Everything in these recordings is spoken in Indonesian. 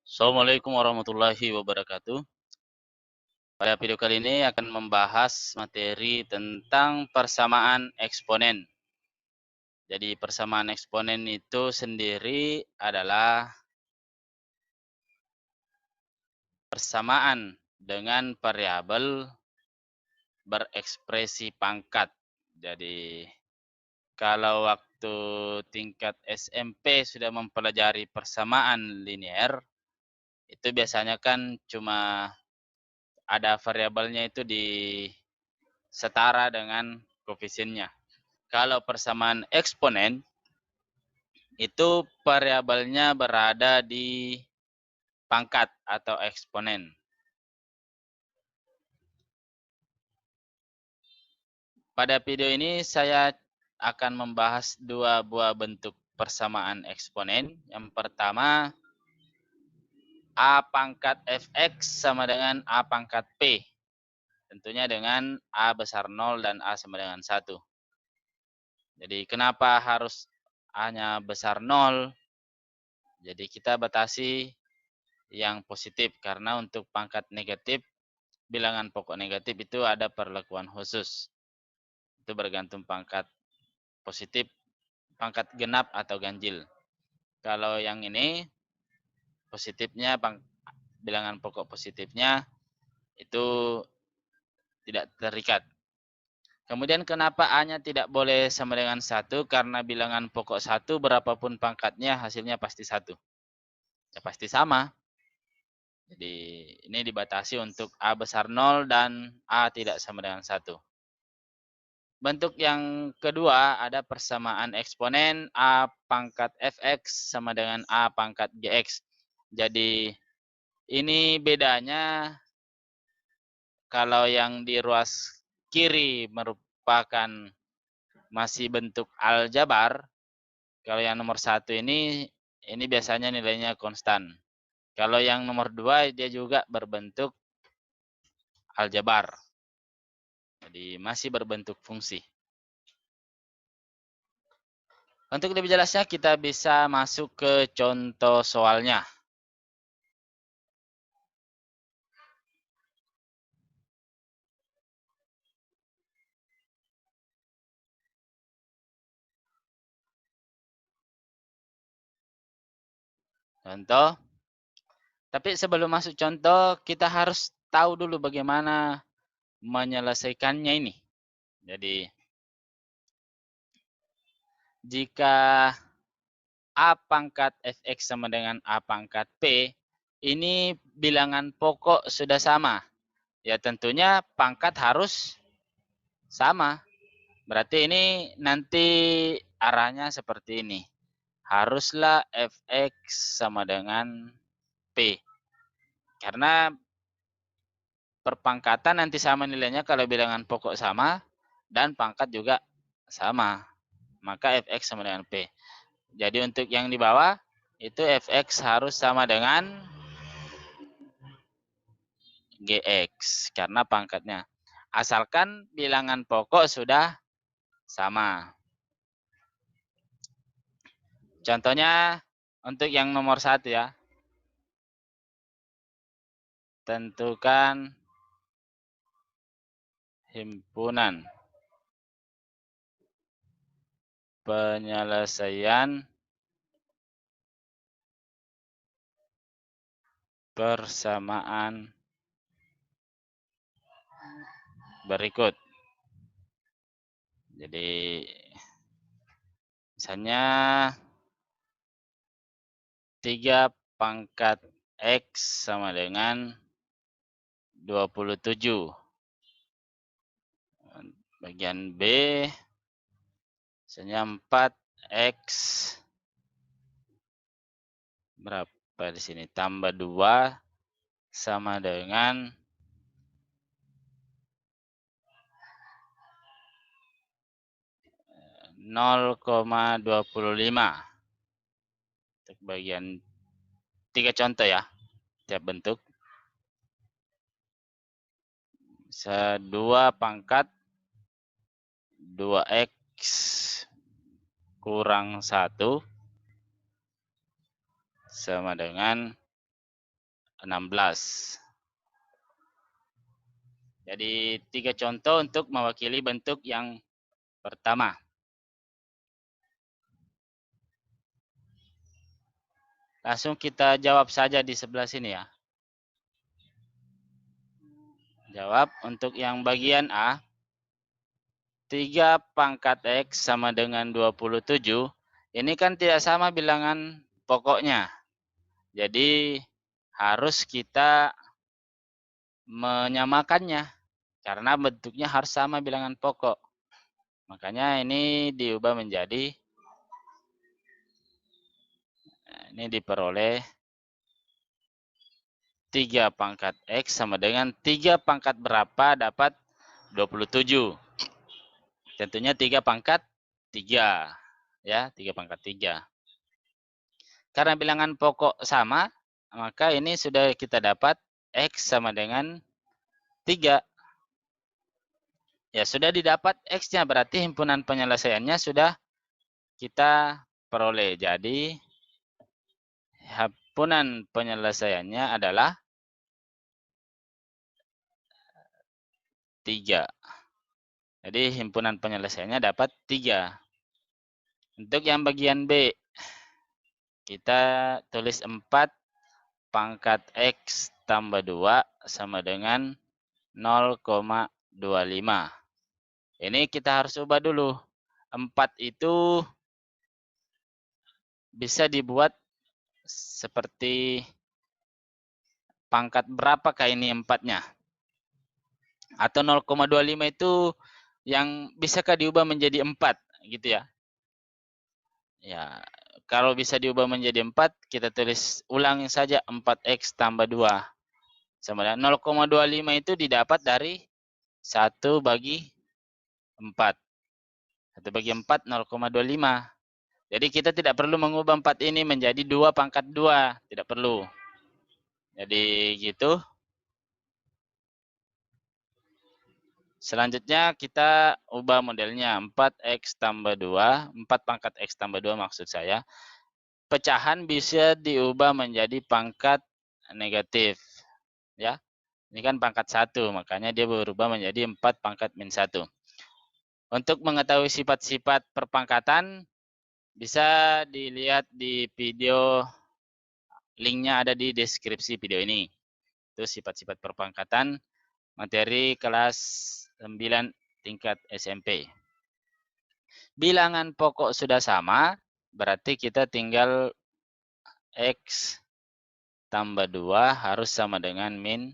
Assalamualaikum warahmatullahi wabarakatuh. Pada video kali ini akan membahas materi tentang persamaan eksponen. Jadi persamaan eksponen itu sendiri adalah persamaan dengan variabel berekspresi pangkat. Jadi kalau waktu tingkat SMP sudah mempelajari persamaan linear, itu biasanya kan cuma ada variabelnya itu di setara dengan koefisiennya. Kalau persamaan eksponen, itu variabelnya berada di pangkat atau eksponen. Pada video ini saya akan membahas dua buah bentuk persamaan eksponen. Yang pertama, A pangkat fx sama dengan A pangkat p. Tentunya dengan A besar 0 dan A sama dengan 1. Jadi kenapa harus A-nya besar 0? Jadi kita batasi yang positif, karena untuk pangkat negatif, bilangan pokok negatif itu ada perlakuan khusus. Itu bergantung pangkat positif, pangkat genap atau ganjil. Kalau yang ini positifnya, bilangan pokok positifnya itu tidak terikat. Kemudian kenapa A-nya tidak boleh sama dengan 1? Karena bilangan pokok 1 berapapun pangkatnya hasilnya pasti 1. Ya pasti sama. Jadi ini dibatasi untuk A besar 0 dan A tidak sama dengan 1. Bentuk yang kedua ada persamaan eksponen A pangkat fx sama dengan A pangkat gx. Jadi ini bedanya, kalau yang di ruas kiri merupakan masih bentuk aljabar. Kalau yang nomor 1 ini biasanya nilainya konstan. Kalau yang nomor 2 dia juga berbentuk aljabar. Jadi masih berbentuk fungsi. Untuk lebih jelasnya kita bisa masuk ke contoh soalnya. Contoh. Tapi sebelum masuk contoh, kita harus tahu dulu bagaimana menyelesaikannya ini. Jadi jika A pangkat fx sama dengan A pangkat p, ini bilangan pokok sudah sama. Ya tentunya pangkat harus sama. Berarti ini nanti arahnya seperti ini. Haruslah fx sama dengan p. Karena perpangkatan nanti sama nilainya kalau bilangan pokok sama dan pangkat juga sama. Maka fx sama dengan p. Jadi untuk yang di bawah itu fx harus sama dengan gx karena pangkatnya. Asalkan bilangan pokok sudah sama. Contohnya untuk yang nomor 1 ya. Tentukan himpunan penyelesaian persamaan berikut. Jadi misalnya 3 pangkat X sama dengan 27. Bagian B, misalnya 4X berapa di sini? Tambah 2 sama dengan 0,25. Untuk bagian 3 contoh ya, tiap bentuk. Bisa 2 pangkat 2X kurang 1 sama dengan 16. Jadi 3 contoh untuk mewakili bentuk yang pertama. Langsung kita jawab saja di sebelah sini ya. Jawab untuk yang bagian A. 3 pangkat X sama dengan 27. Ini kan tidak sama bilangan pokoknya. Jadi harus kita menyamakannya. Karena bentuknya harus sama bilangan pokok. Makanya ini diubah menjadi, ini diperoleh 3 pangkat X sama dengan 3 pangkat berapa dapat 27. Tentunya 3 pangkat 3. Ya, 3 pangkat 3. Karena bilangan pokok sama, maka ini sudah kita dapat X sama dengan 3. Ya, sudah didapat X-nya, berarti himpunan penyelesaiannya sudah kita peroleh. Jadi, himpunan penyelesaiannya adalah 3. Jadi, himpunan penyelesaiannya dapat 3. Untuk yang bagian B, kita tulis 4 pangkat X tambah 2 sama dengan 0,25. Ini kita harus ubah dulu. 4 itu bisa dibuat seperti pangkat berapakah ini 4-nya? Atau 0,25 itu yang bisakah diubah menjadi 4 gitu ya? Ya, kalau bisa diubah menjadi 4, kita tulis ulangi saja 4X tambah 2. Sama dengan 0,25 itu didapat dari 1 bagi 4. 1 bagi 4, 0,25. Jadi kita tidak perlu mengubah 4 ini menjadi 2 pangkat 2. Tidak perlu. Jadi gitu. Selanjutnya kita ubah modelnya 4X tambah 2. 4 pangkat X tambah 2 maksud saya. Pecahan bisa diubah menjadi pangkat negatif. Ya, ini kan pangkat 1, makanya dia berubah menjadi 4 pangkat min 1. Untuk mengetahui sifat-sifat perpangkatan, bisa dilihat di video, linknya ada di deskripsi video ini. Itu sifat-sifat perpangkatan, materi kelas 9 tingkat SMP. Bilangan pokok sudah sama, berarti kita tinggal X tambah 2 harus sama dengan min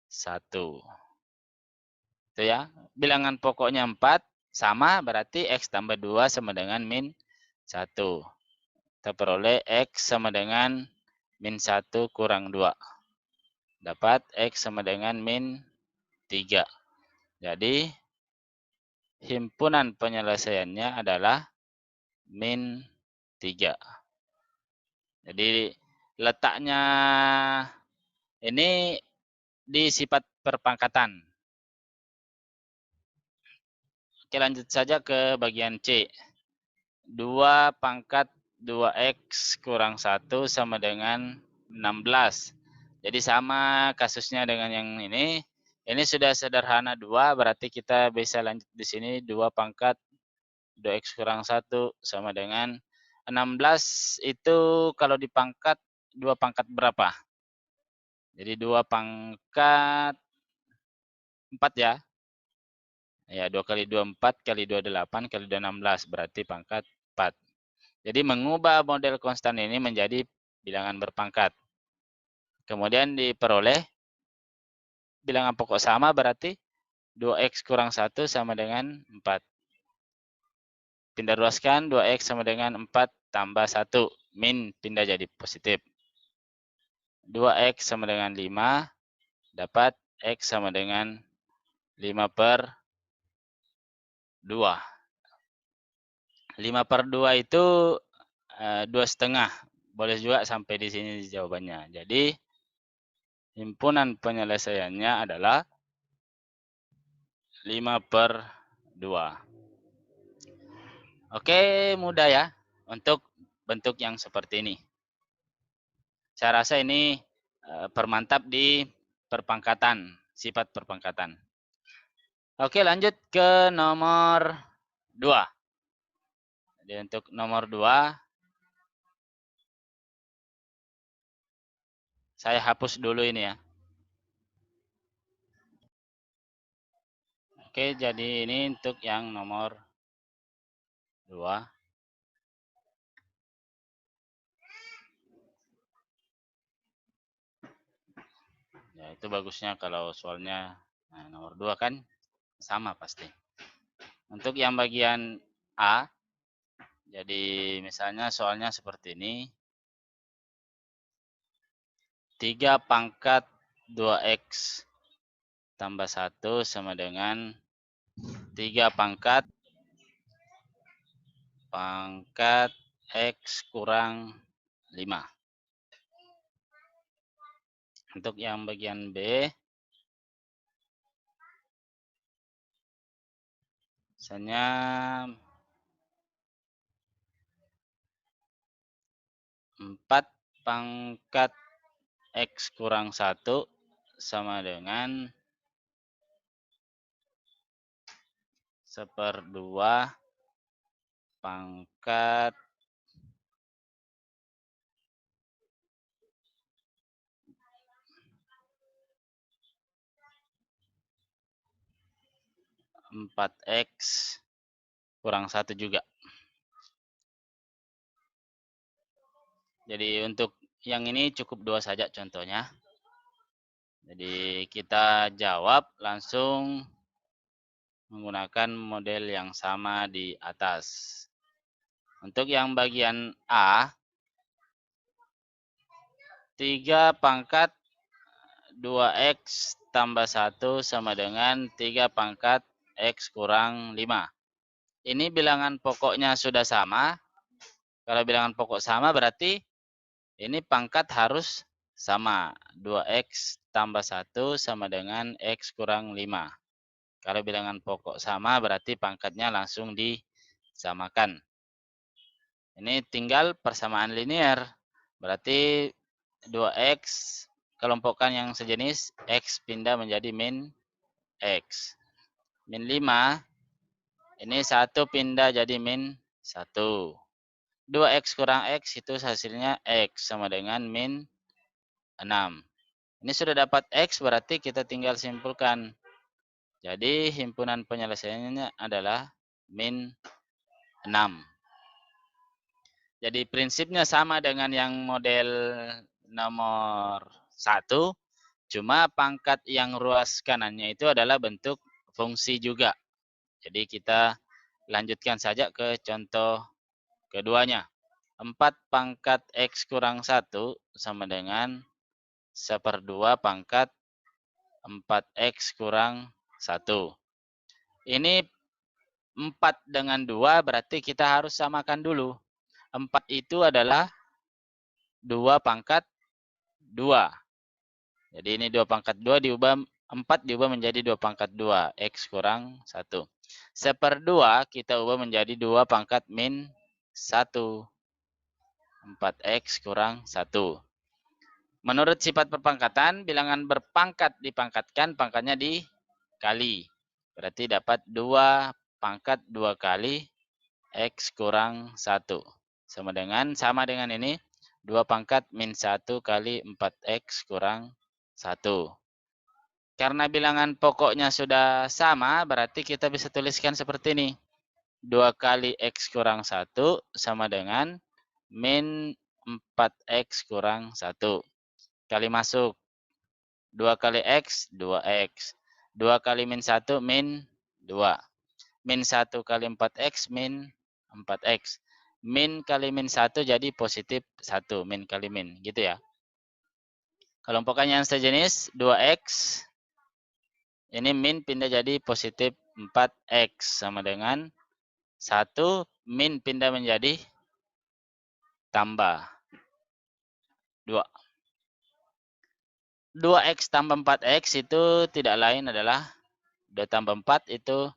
1. Itu ya. Bilangan pokoknya 4, sama berarti X tambah 2 sama dengan min 1. Kita peroleh X sama dengan min 1 kurang 2. Dapat X sama dengan min 3. Jadi, himpunan penyelesaiannya adalah min 3. Jadi, letaknya ini di sifat perpangkatan. Oke, lanjut saja ke bagian C. 2 pangkat 2X kurang 1 sama dengan 16. Jadi sama kasusnya dengan yang ini. Ini sudah sederhana 2, berarti kita bisa lanjut di sini 2 pangkat 2X kurang 1 sama dengan 16. Itu kalau dipangkat 2 pangkat berapa? Jadi 2 pangkat 4 ya. Ya, 2 kali 2, 4, kali 2, 8, kali 2, 16. Berarti pangkat 4. Jadi mengubah model konstan ini menjadi bilangan berpangkat. Kemudian diperoleh bilangan pokok sama, berarti 2X kurang 1 sama dengan 4. Pindah ruaskan, 2X sama dengan 4 tambah 1. Min pindah jadi positif. 2X sama dengan 5. Dapat X sama dengan 5 per 2. 5 per 2 itu 2,5. Boleh juga sampai di sini jawabannya. Jadi, himpunan penyelesaiannya adalah 5 per 2. Oke, mudah ya untuk bentuk yang seperti ini. Saya rasa ini permantap di perpangkatan, sifat perpangkatan. Oke, lanjut ke nomor 2. Jadi untuk nomor 2, saya hapus dulu ini ya. Oke, jadi ini untuk yang nomor 2. Ya, itu bagusnya kalau soalnya nomor 2 kan sama pasti. Untuk yang bagian A, jadi misalnya soalnya seperti ini. 3 pangkat 2X tambah 1 sama dengan 3 pangkat X kurang 5. Untuk yang bagian B, misalnya 4 pangkat X kurang 1 sama dengan 1/2 pangkat empat X kurang 1 juga. Jadi untuk yang ini cukup 2 saja contohnya. Jadi kita jawab langsung menggunakan model yang sama di atas. Untuk yang bagian A, 3 pangkat 2X tambah 1 sama dengan 3 pangkat X kurang 5. Ini bilangan pokoknya sudah sama. Kalau bilangan pokok sama berarti ini pangkat harus sama. 2X tambah 1 sama dengan X kurang 5. Kalau bilangan pokok sama berarti pangkatnya langsung disamakan. Ini tinggal persamaan linear. Berarti 2X kelompokkan yang sejenis, X pindah menjadi min X. Min 5, ini 1 pindah jadi min 1. 2X kurang X itu hasilnya X sama dengan min 6. Ini sudah dapat X berarti kita tinggal simpulkan. Jadi himpunan penyelesaiannya adalah min 6. Jadi prinsipnya sama dengan yang model nomor 1, cuma pangkat yang ruas kanannya itu adalah bentuk fungsi juga. Jadi kita lanjutkan saja ke contoh keduanya. 4 pangkat X kurang 1 sama dengan 1/2 pangkat 4X kurang 1. Ini 4 dengan 2 berarti kita harus samakan dulu. 4 itu adalah 2 pangkat 2. Jadi ini 2 pangkat 2 diubah 4 diubah menjadi 2 pangkat 2. X kurang 1. 1/2 kita ubah menjadi 2 pangkat min 1. 4X kurang 1. Menurut sifat perpangkatan, bilangan berpangkat dipangkatkan, pangkatnya dikali. Berarti dapat 2 pangkat 2 kali X kurang 1. Sama dengan ini, 2 pangkat min 1 kali 4X kurang 1. Karena bilangan pokoknya sudah sama, berarti kita bisa tuliskan seperti ini. 2 kali X kurang 1 sama dengan min 4X kurang 1. Kali masuk. 2 kali X, 2X. 2 kali min 1, min 2. Min 1 kali 4X, min 4X. Min kali min 1 jadi positif 1. Min kali min. Gitu ya. Kelompokan yang sejenis, 2X. Ini min pindah jadi positif 4X. Sama dengan 1. Min pindah menjadi tambah 2. 2X tambah 4X itu tidak lain adalah 2 tambah 4 itu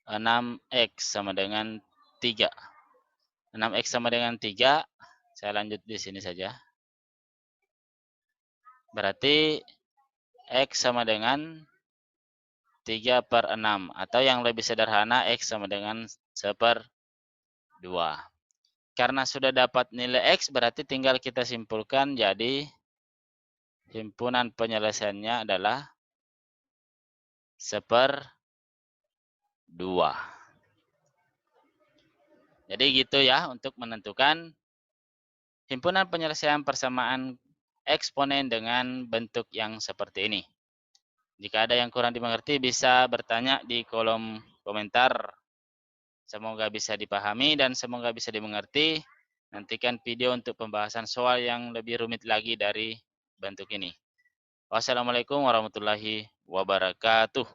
6X sama dengan 3. 6X sama dengan 3. Saya lanjut di sini saja. Berarti X sama dengan 3/6. Atau yang lebih sederhana, X sama dengan 1/2. Karena sudah dapat nilai X, berarti tinggal kita simpulkan. Jadi, himpunan penyelesaiannya adalah 1/2. Jadi gitu ya untuk menentukan himpunan penyelesaian persamaan eksponen dengan bentuk yang seperti ini. Jika ada yang kurang dimengerti bisa bertanya di kolom komentar. Semoga bisa dipahami dan semoga bisa dimengerti. Nantikan video untuk pembahasan soal yang lebih rumit lagi dari bentuk ini. Wassalamualaikum warahmatullahi wabarakatuh.